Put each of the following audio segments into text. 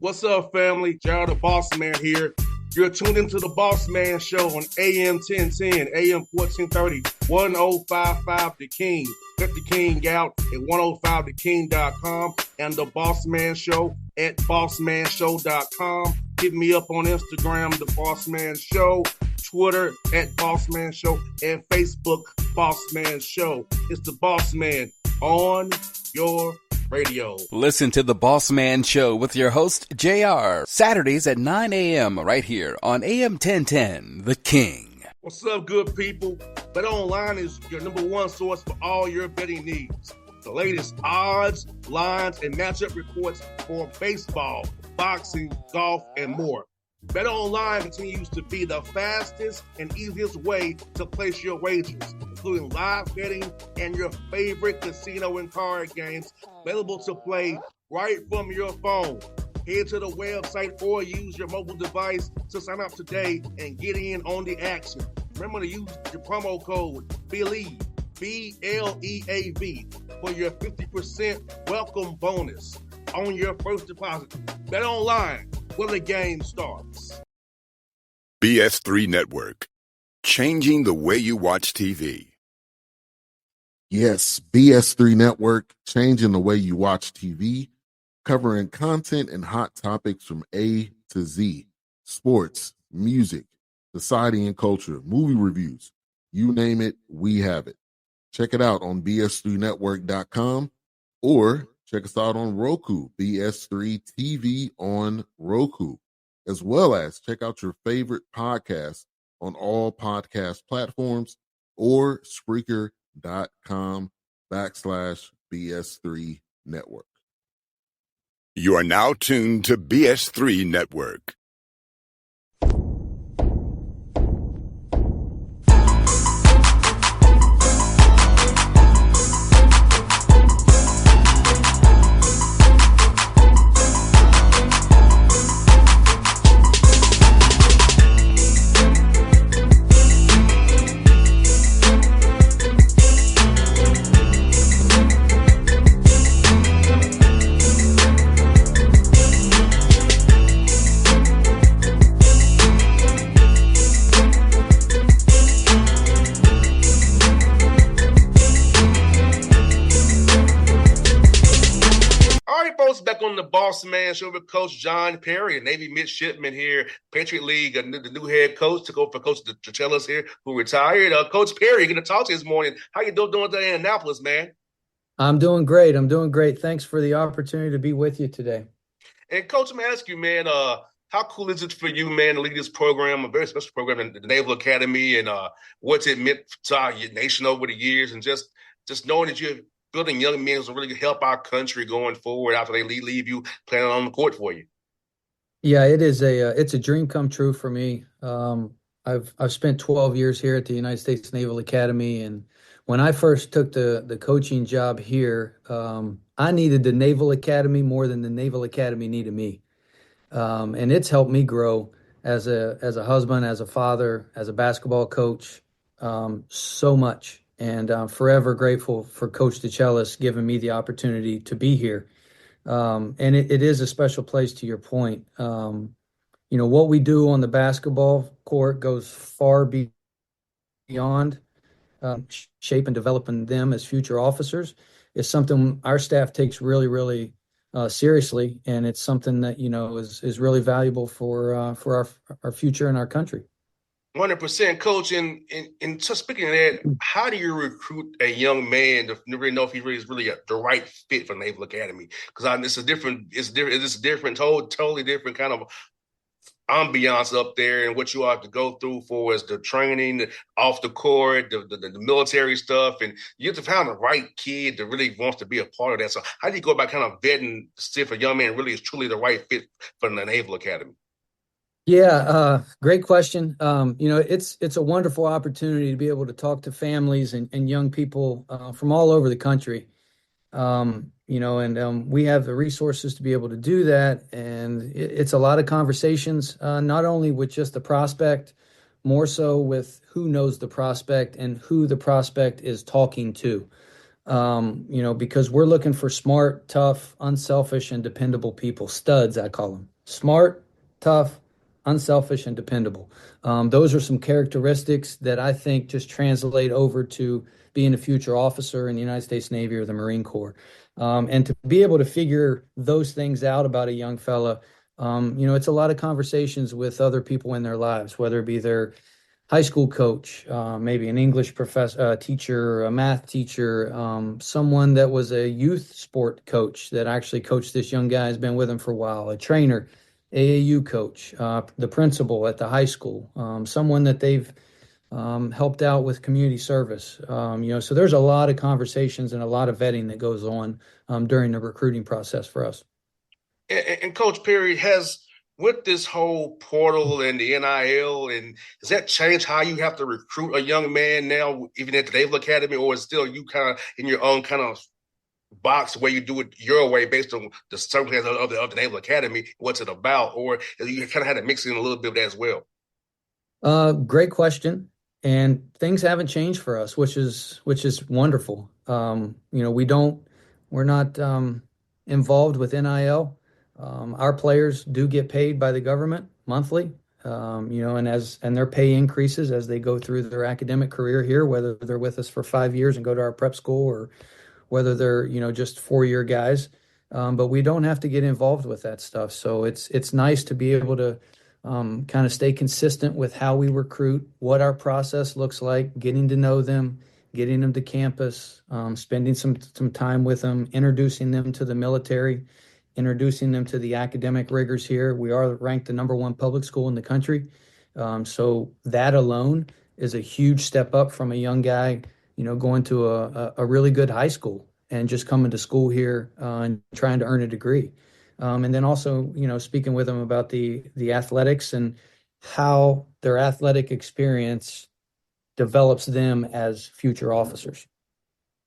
What's up, family? Gerald the Bossman here. You're tuned into the Bossman Show on AM 1010, AM 1430, 1055 The King. Let the King out at 105theking.com and the Bossman Show at bossmanshow.com. Hit me up on Instagram, The Bossman Show, Twitter at Bossman Show, and Facebook, Bossman Show. It's the Bossman on your radio. Listen to the Bossman Show with your host, JR, Saturdays at 9 a.m. right here on AM 1010, The King. What's up, good people? BetOnline is your number one source for all your betting needs. The latest odds, lines, and matchup reports for baseball, boxing, golf, and more. BetOnline continues to be the fastest and easiest way to place your wagers, including live betting and your favorite casino and card games available to play right from your phone. Head to the website or use your mobile device to sign up today and get in on the action. Remember to use your promo code BELIEVE, B-L-E-A-V, for your 50% welcome bonus on your first deposit. BetOnline, where the game starts. BS3 Network, changing the way you watch TV. Yes, BS3 Network, changing the way you watch TV, covering content and hot topics from A to Z, sports, music, society and culture, movie reviews, you name it, we have it. Check it out on bs3network.com or check us out on Roku, BS3 TV on Roku, as well as check out your favorite podcast on all podcast platforms or Spreaker.com/BS3 Network. You are now tuned to BS3 Network. Back on the Bossman Show with Coach John Perry, a Navy midshipman here, Patriot League, the new head coach, took over for Coach DeChellis here, who retired. Coach Perry, going to talk to you this morning. How you doing today in Annapolis, man? I'm doing great. Thanks for the opportunity to be with you today. And Coach, I'm going to ask you, man, how cool is it for you, man, to lead this program, a very special program in the Naval Academy, and what's it meant to our nation over the years, and just knowing that you're building young men to really help our country going forward after they leave you playing on the court for you. Yeah, it's a dream come true for me. I've spent 12 years here at the United States Naval Academy, and when I first took the coaching job here, I needed the Naval Academy more than the Naval Academy needed me, and it's helped me grow as a husband, as a father, as a basketball coach, so much. And I'm forever grateful for Coach DeChellis giving me the opportunity to be here. And it is a special place, to your point. What we do on the basketball court goes far beyond shape and developing them as future officers. It's something our staff takes really, really seriously. And it's something that, is really valuable for our future and our country. 100%, Coach. And so speaking of that, how do you recruit a young man to really know if he really is the right fit for Naval Academy? Because it's a different, totally different kind of ambiance up there, and what you have to go through for is the training off the court, the military stuff, and you have to find the right kid that really wants to be a part of that. So how do you go about kind of vetting to see if a young man really is truly the right fit for the Naval Academy? Yeah, great question. It's a wonderful opportunity to be able to talk to families and young people from all over the country. We have the resources to be able to do that. And it's a lot of conversations, not only with just the prospect, more so with who knows the prospect and who the prospect is talking to. because we're looking for smart, tough, unselfish, and dependable people. Studs, I call them. Smart, tough, unselfish, and dependable. Those are some characteristics that I think just translate over to being a future officer in the United States Navy or the Marine Corps. And to be able to figure those things out about a young fella, it's a lot of conversations with other people in their lives, whether it be their high school coach, maybe an English professor, teacher, a math teacher, someone that was a youth sport coach that actually coached this young guy, has been with him for a while, a trainer, AAU coach, the principal at the high school, someone that they've helped out with community service. So there's a lot of conversations and a lot of vetting that goes on during the recruiting process for us. And Coach Perry, has with this whole portal and the NIL, and does that change how you have to recruit a young man now, even at the Naval Academy, or is still you kind of in your own kind of box where you do it your way based on the circumstances of the Naval Academy, what's it about, or you kind of had to mix in a little bit of that as well? Great question. And things haven't changed for us, which is wonderful. We're not involved with NIL. Our players do get paid by the government monthly, and their pay increases as they go through their academic career here, whether they're with us for 5 years and go to our prep school, or whether they're just 4-year guys. But we don't have to get involved with that stuff. So it's nice to be able to kind of stay consistent with how we recruit, what our process looks like, getting to know them, getting them to campus, spending some time with them, introducing them to the military, introducing them to the academic rigors here. We are ranked the #1 public school in the country. So that alone is a huge step up from a young guy, going to a really good high school and just coming to school here and trying to earn a degree. And then also, speaking with them about the athletics and how their athletic experience develops them as future officers.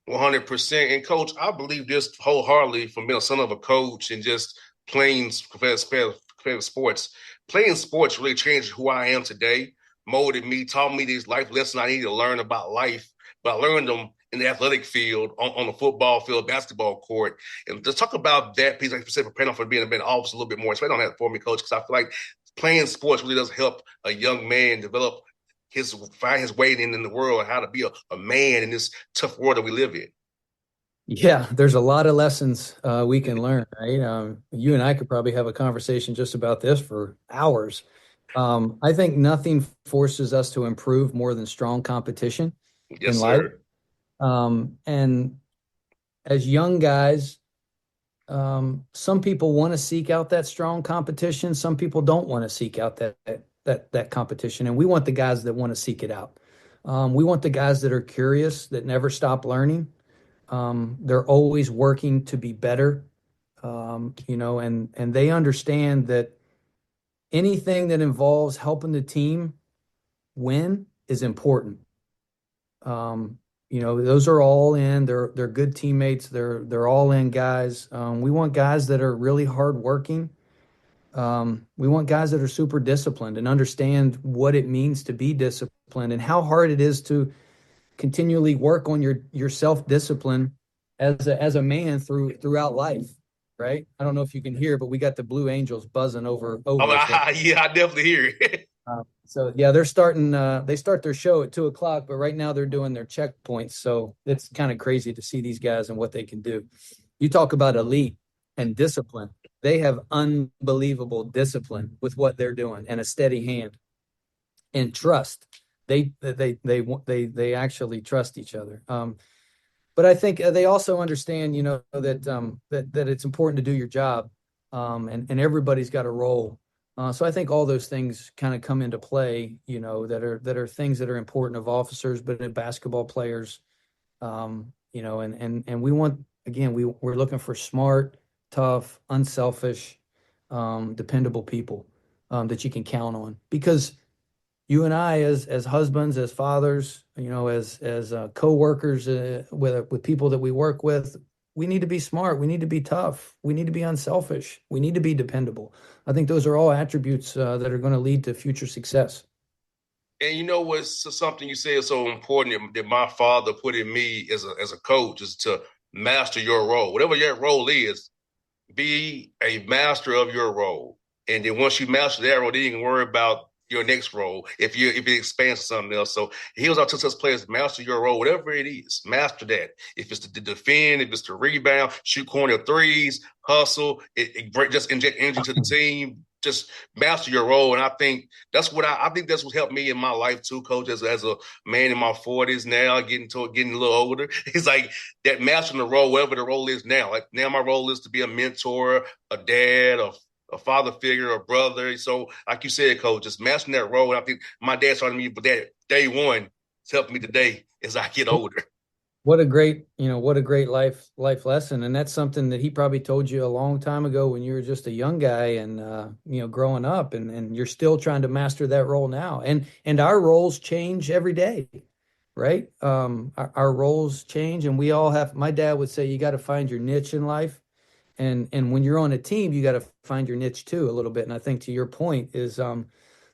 100%. And Coach, I believe this wholeheartedly from being a son of a coach and just playing competitive sports. Playing sports really changed who I am today, molded me, taught me these life lessons I needed to learn about life, but I learned them in the athletic field, on the football field, basketball court. And to talk about that piece, like you said, preparing for being an officer a little bit more, explain on that for me, Coach, because I feel like playing sports really does help a young man develop find his way in the world and how to be a man in this tough world that we live in. Yeah, there's a lot of lessons we can learn, right? You and I could probably have a conversation just about this for hours. I think nothing forces us to improve more than strong competition Yes, in life. sir. And as young guys, some people want to seek out that strong competition. Some people don't want to seek out that competition. And we want the guys that want to seek it out. We want the guys that are curious, that never stop learning. They're always working to be better, and they understand that anything that involves helping the team win is important. Those are all in. They're good teammates. They're all in guys. We want guys that are really hardworking. We want guys that are super disciplined and understand what it means to be disciplined and how hard it is to continually work on your self-discipline as a man throughout life, right? I don't know if you can hear, but we got the Blue Angels buzzing over Oh, us right yeah, I definitely hear it. So yeah, they're starting. They start their show at 2:00, but right now they're doing their checkpoints. So it's kind of crazy to see these guys and what they can do. You talk about elite and discipline. They have unbelievable discipline with what they're doing and a steady hand and trust. They actually trust each other. But I think they also understand, that it's important to do your job, and everybody's got a role. So I think all those things kind of come into play, that are things that are important of officers, but in basketball players, and we want, again, we're looking for smart, tough, unselfish, dependable people that you can count on, because you and I, as husbands, as fathers, as co-workers, with people that we work with, we need to be smart. We need to be tough. We need to be unselfish. We need to be dependable. I think those are all attributes that are going to lead to future success. And you know what's something you said so important that my father put in me as a coach is to master your role. Whatever your role is, be a master of your role. And then once you master that role, then you can worry about your next role if it expands to something else. So he was out to us players, master your role, whatever it is, master that. If it's to defend, if it's to rebound, shoot corner threes, hustle, just inject energy to the team. Just master your role, and I think I think that's what helped me in my life too, Coach. As a man in my 40s now, getting a little older, it's like that mastering the role, whatever the role is now. Like now, my role is to be a mentor, a dad, a father figure, a brother. So, like you said, Coach, just mastering that role. And I think my dad started me with that day one. It's helped me today as I get older. What a great, what a great life lesson. And that's something that he probably told you a long time ago when you were just a young guy and growing up, and you're still trying to master that role now. And our roles change every day, right? Our roles change, and we all have, my dad would say, you got to find your niche in life. And when you're on a team, you got to find your niche too a little bit. And I think to your point is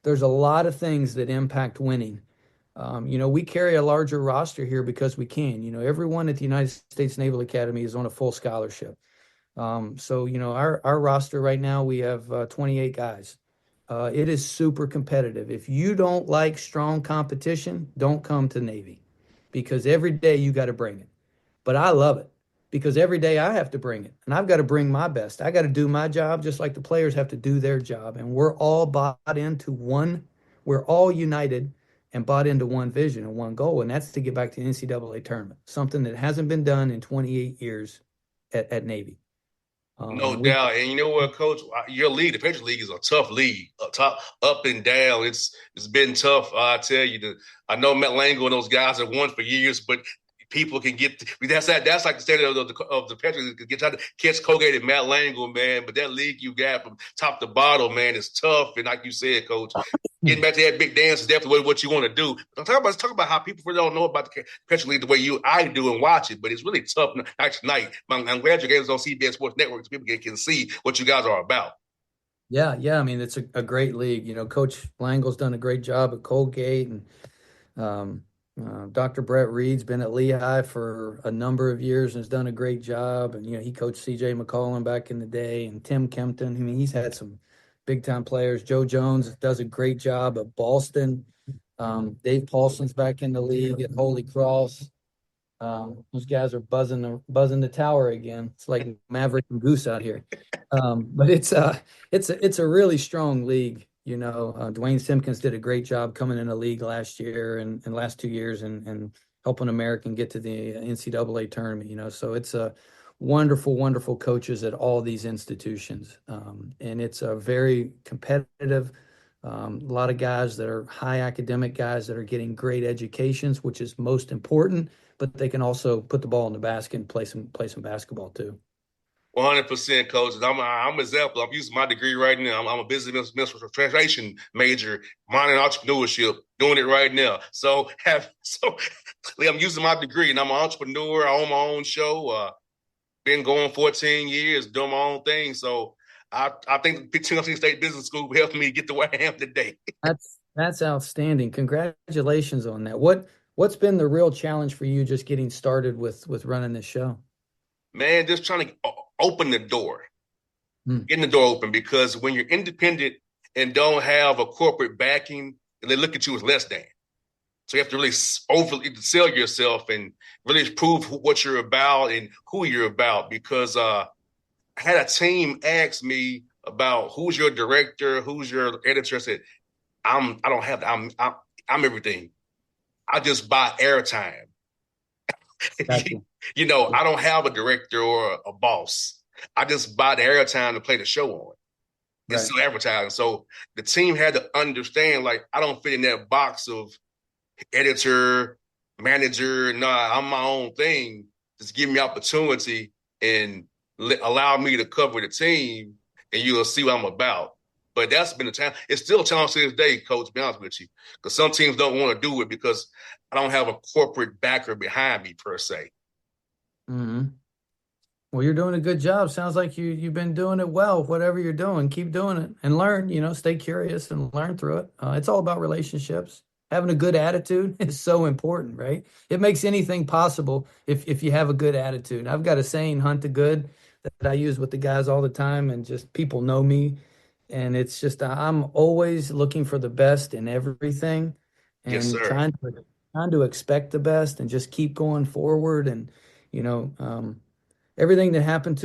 there's a lot of things that impact winning. We carry a larger roster here because we can. Everyone at the United States Naval Academy is on a full scholarship. Our roster right now, we have 28 guys. It is super competitive. If you don't like strong competition, don't come to Navy because every day you got to bring it. But I love it because every day I have to bring it and I've got to bring my best. I got to do my job just like the players have to do their job. And we're all bought into one, we're all united and bought into one vision and one goal, and that's to get back to the NCAA tournament, something that hasn't been done in 28 years at Navy. No doubt. And you know what, Coach? Your league, the Patriot League, is a tough league, up and down. It's been tough. I tell you, I know Matt Lango and those guys have won for years, but people can get that's like the standard of the Patriots. Get trying to catch Colgate and Matt Lango, man. But that league you got from top to bottom, man, is tough. And like you said, Coach, getting back to that big dance is definitely what you want to do. Talk about how people really don't know about the Patriot League the way I do and watch it, but it's really tough night to night. I'm glad you guys on CBS Sports Network so people can see what you guys are about. Yeah. I mean, it's a great league. Coach Lango's done a great job at Colgate, and Dr. Brett Reed's been at Lehigh for a number of years and has done a great job. And, he coached C.J. McCollum back in the day, and Tim Kempton. I mean, he's had some big-time players. Joe Jones does a great job at Boston. Dave Paulson's back in the league at Holy Cross. Those guys are buzzing the tower again. It's like Maverick and Goose out here. But it's a really strong league. Dwayne Simpkins did a great job coming in the league last year and last 2 years and helping American get to the NCAA tournament. So it's a wonderful, wonderful coaches at all these institutions. And it's a very competitive, a lot of guys that are high academic guys that are getting great educations, which is most important, but they can also put the ball in the basket and play some basketball too. 100%, Coach. I'm an example. I'm using my degree right now. I'm a business administration major, minor in entrepreneurship, doing it right now. So I'm using my degree, and I'm an entrepreneur. I own my own show. Been going 14 years, doing my own thing. So I think the Tennessee State Business School helped me get to where I am today. That's outstanding. Congratulations on that. What's been the real challenge for you just getting started with running this show? Man, just trying to open the door, getting the door open, because when you're independent and don't have a corporate backing, they look at you as less than. So you have to really overly sell yourself and really prove what you're about and who you're about. Because I had a team ask me about who's your director, who's your editor. I said, I'm everything. I just buy airtime. Gotcha. I don't have a director or a boss. I just buy the airtime to play the show on. It's still advertising. So the team had to understand, like, I don't fit in that box of editor, manager. Nah, I'm my own thing. Just give me opportunity and allow me to cover the team, and you'll see what I'm about. But that's been a challenge. It's still a challenge to this day, Coach, to be honest with you, because some teams don't want to do it because I don't have a corporate backer behind me, per se. Mm-hmm. Well, you're doing a good job. Sounds like you've been doing it well. Whatever you're doing, keep doing it and learn. Stay curious and learn through it. It's all about relationships. having a good attitude is so important, right? It makes anything possible if you have a good attitude. I've got a saying, hunt the good, that I use with the guys all the time, and just people know me. And it's just I'm always looking for the best in everything Yes, and sir. trying to expect the best and just keep going forward. And you know, everything that happens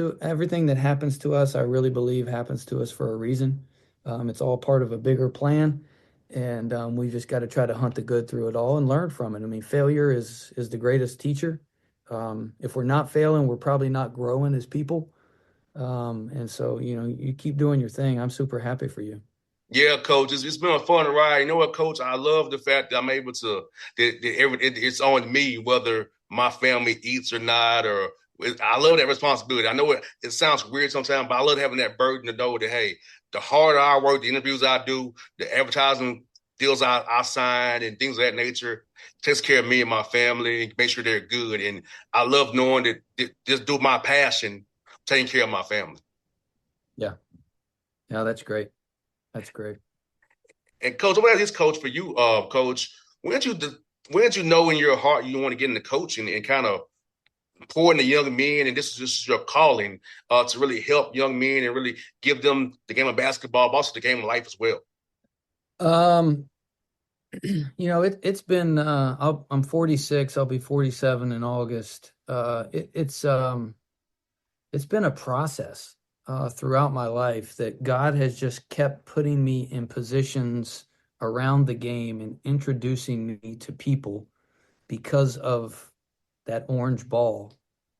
to us, I really believe happens to us for a reason. It's all part of a bigger plan, and we just got to try to hunt the good through it all and learn from it. I mean, failure is the greatest teacher. If we're not failing, we're probably not growing as people. And so, you keep doing your thing. I'm super happy for you. Yeah, coach, it's been a fun ride. You know what, coach? I love the fact that I'm able to it's on me whether my family eats or not, or I love that responsibility. I know it sounds weird sometimes, but I love having that burden to know that hey, the harder I work, the interviews I do, the advertising deals I sign, and things of that nature takes care of me and my family and make sure they're good. And I love knowing that just do my passion, taking care of my family. Yeah. Yeah, that's great. That's great. And coach, I want to ask this coach for you, coach. When did you know in your heart you want to get into coaching and kind of pour into young men, and this is your calling to really help young men and really give them the game of basketball, but also the game of life as well. Um, it's been I'm 46, I'll be 47 in August. It's been a process throughout my life that God has just kept putting me in positions around the game and introducing me to people because of that orange ball,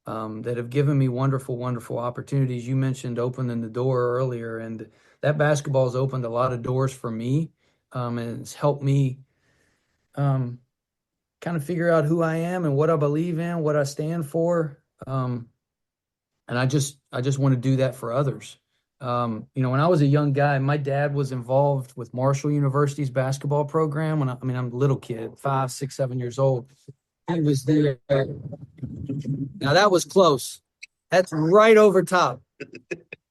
that have given me wonderful, wonderful opportunities. You mentioned opening the door earlier, and that basketball has opened a lot of doors for me, and it's helped me um, kind of figure out who I am and what I believe in, what I stand for. And I just want to do that for others. When I was a young guy, my dad was involved with Marshall University's basketball program. I'm a little kid, 5, 6, 7 years old. He was there. Now that was close. That's right over top.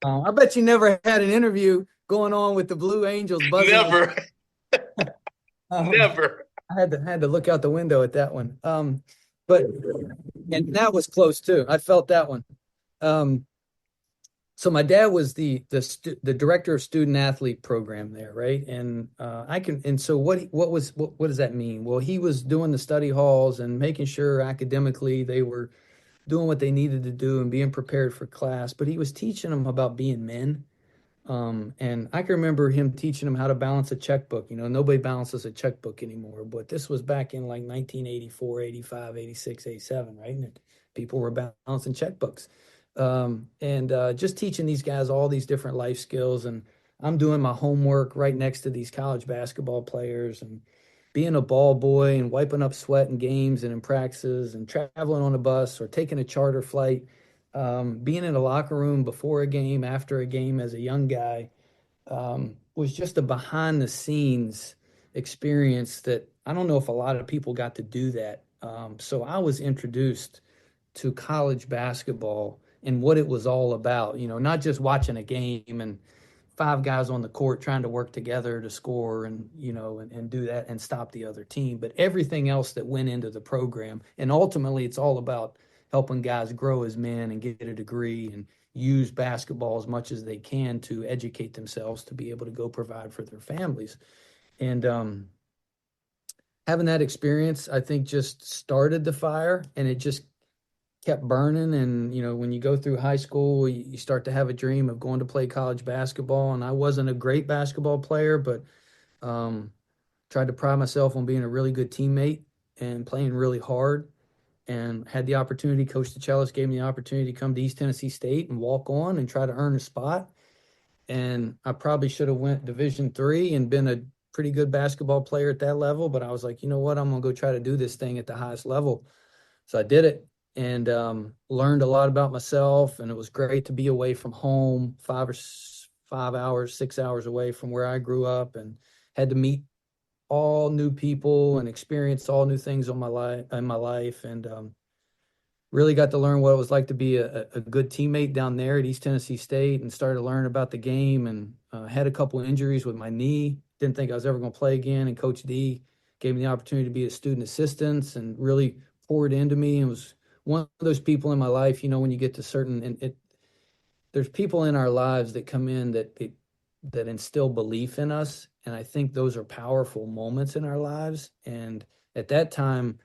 I bet you never had an interview going on with the Blue Angels buzzing. Never, Um, never. I had to look out the window at that one. But and that was close too. I felt that one. Um, so my dad was the director of student athlete program there, right? And so what does that mean? Well, he was doing the study halls and making sure academically they were doing what they needed to do and being prepared for class, but he was teaching them about being men. And I can remember him teaching them how to balance a checkbook. Nobody balances a checkbook anymore, but this was back in like 1984, 85, 86, 87, right? And people were balancing checkbooks. And just teaching these guys all these different life skills. And I'm doing my homework right next to these college basketball players and being a ball boy and wiping up sweat in games and in practices and traveling on a bus or taking a charter flight, being in a locker room before a game, after a game as a young guy, was just a behind the scenes experience that I don't know if a lot of people got to do that. So I was introduced to college basketball and what it was all about, not just watching a game and five guys on the court trying to work together to score and and do that and stop the other team, but everything else that went into the program. And ultimately it's all about helping guys grow as men and get a degree and use basketball as much as they can to educate themselves to be able to go provide for their families. And having that experience, I think, just started the fire, and it just kept burning. And when you go through high school, you start to have a dream of going to play college basketball. And I wasn't a great basketball player, but tried to pride myself on being a really good teammate and playing really hard, and had the opportunity. Coach DeChellis gave me the opportunity to come to East Tennessee State and walk on and try to earn a spot. And I probably should have went Division III and been a pretty good basketball player at that level, but I was like, you know what, I'm gonna go try to do this thing at the highest level. So I did it, and learned a lot about myself. And it was great to be away from home, 5 hours, 6 hours away from where I grew up, and had to meet all new people and experience all new things in my life. And really got to learn what it was like to be a good teammate down there at East Tennessee State, and started to learn about the game. And had a couple injuries with my knee. Didn't think I was ever going to play again. And Coach D gave me the opportunity to be a student assistant and really poured into me, and was one of those people in my life, when you get to certain, there's people in our lives that come in that instill belief in us. And I think those are powerful moments in our lives. And at that time,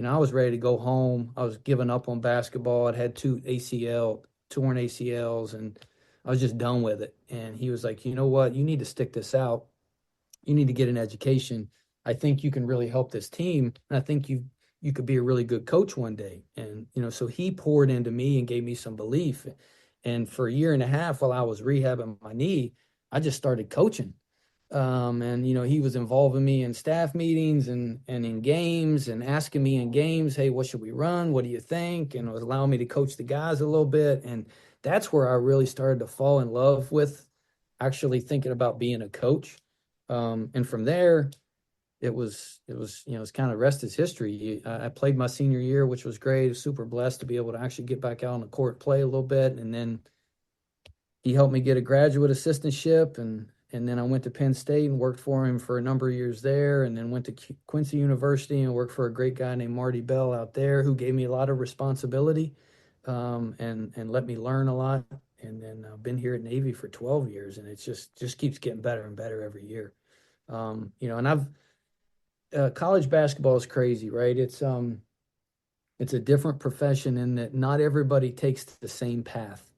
I was ready to go home. I was giving up on basketball. I'd had torn ACLs, and I was just done with it. And he was like, you know what? You need to stick this out. You need to get an education. I think you can really help this team. And I think you could be a really good coach one day. And, so he poured into me and gave me some belief. And for a year and a half while I was rehabbing my knee, I just started coaching. And, he was involving me in staff meetings and in games, and asking me in games, hey, what should we run? What do you think? And it was allowing me to coach the guys a little bit. And that's where I really started to fall in love with actually thinking about being a coach. And from there, it was kind of rest is history. I played my senior year, which was great. Super blessed to be able to actually get back out on the court, play a little bit. And then he helped me get a graduate assistantship, and then I went to Penn State and worked for him for a number of years there, and then went to Quincy University and worked for a great guy named Marty Bell out there, who gave me a lot of responsibility, and let me learn a lot. And then I've been here at Navy for 12 years, and it just keeps getting better and better every year. And college basketball is crazy, right? It's a different profession in that not everybody takes the same path.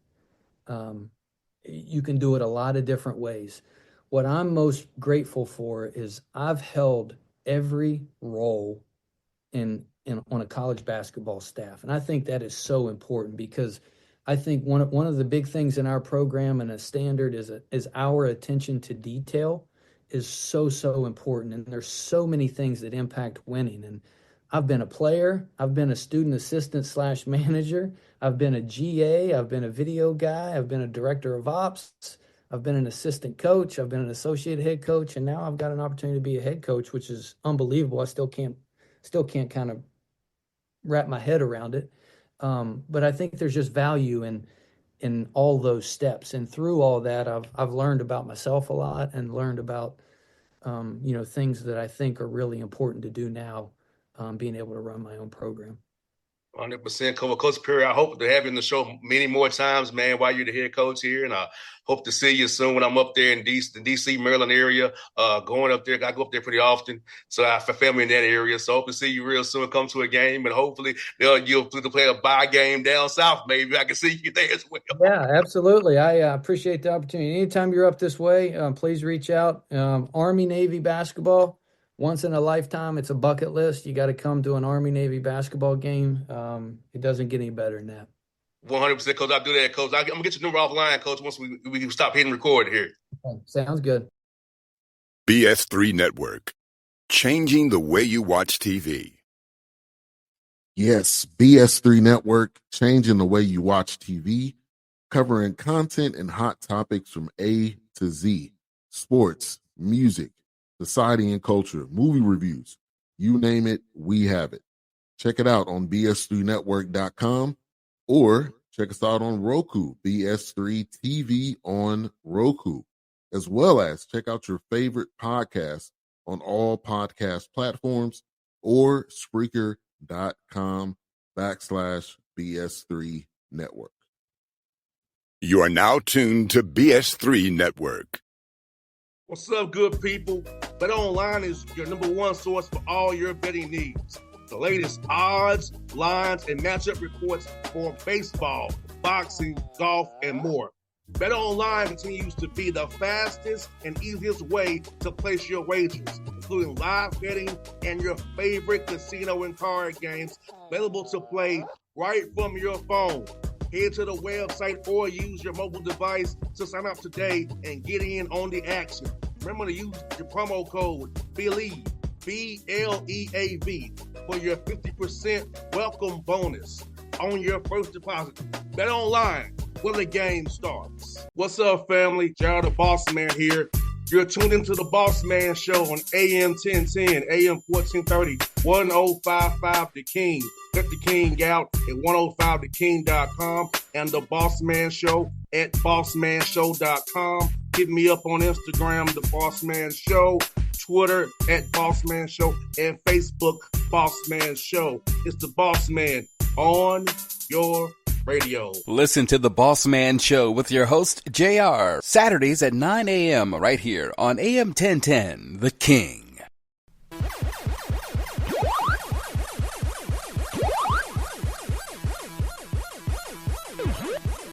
You can do it a lot of different ways. What I'm most grateful for is I've held every role on a college basketball staff. And I think that is so important, because I think one of the big things in our program and a standard is our attention to detail is so important. And there's so many things that impact winning. And I've been a player, I've been a student assistant / manager, I've been a GA, I've been a video guy, I've been a director of ops, I've been an assistant coach, I've been an associate head coach, and now I've got an opportunity to be a head coach, which is unbelievable. I still can't kind of wrap my head around it. But I think there's just value in all those steps. And through all that, I've learned about myself a lot, and learned about things that I think are really important to do now, being able to run my own program. 100%. Coach Perry, I hope to have you in the show many more times, man, while you're the head coach here. And I hope to see you soon when I'm up there in the D.C., Maryland area, going up there. I go up there pretty often, so I have a family in that area. So I hope to see you real soon, come to a game, and hopefully you'll play a bye game down south. Maybe I can see you there as well. Yeah, absolutely. I appreciate the opportunity. Anytime you're up this way, please reach out. Army-Navy basketball. Once in a lifetime, it's a bucket list. You got to come to an Army-Navy basketball game. It doesn't get any better than that. 100%, Coach. I'll do that, Coach. I'm going to get your number offline, Coach, once we stop hitting record here. Okay, sounds good. BS3 Network, changing the way you watch TV. Yes, BS3 Network, changing the way you watch TV, covering content and hot topics from A to Z, sports, music, society and culture, movie reviews, you name it, we have it. Check it out on bs3network.com, or check us out on Roku, BS3 TV on Roku, as well as check out your favorite podcast on all podcast platforms, or Spreaker.com/BS3 Network. You are now tuned to BS3 Network. What's up, good people? Bet Online is your number one source for all your betting needs. The latest odds, lines, and matchup reports for baseball, boxing, golf, and more. Bet Online continues to be the fastest and easiest way to place your wagers, including live betting and your favorite casino and card games available to play right from your phone. Head to the website or use your mobile device to sign up today and get in on the action. Remember to use your promo code BELIEVE, BLEAV, for your 50% welcome bonus on your first deposit. Bet Online, where the game starts. What's up, family? Jared the Bossman here. You're tuned into the Bossman Show on AM 1010, AM 1430, 1055 The King. Check The King out at 105theking.com and the Bossman Show at bossmanshow.com. Hit me up on Instagram, The Bossman Show, Twitter at Bossman Show, and Facebook, Bossman Show. It's The Bossman on your radio. Listen to The Bossman Show with your host, JR, Saturdays at 9 a.m. right here on AM 1010, The King.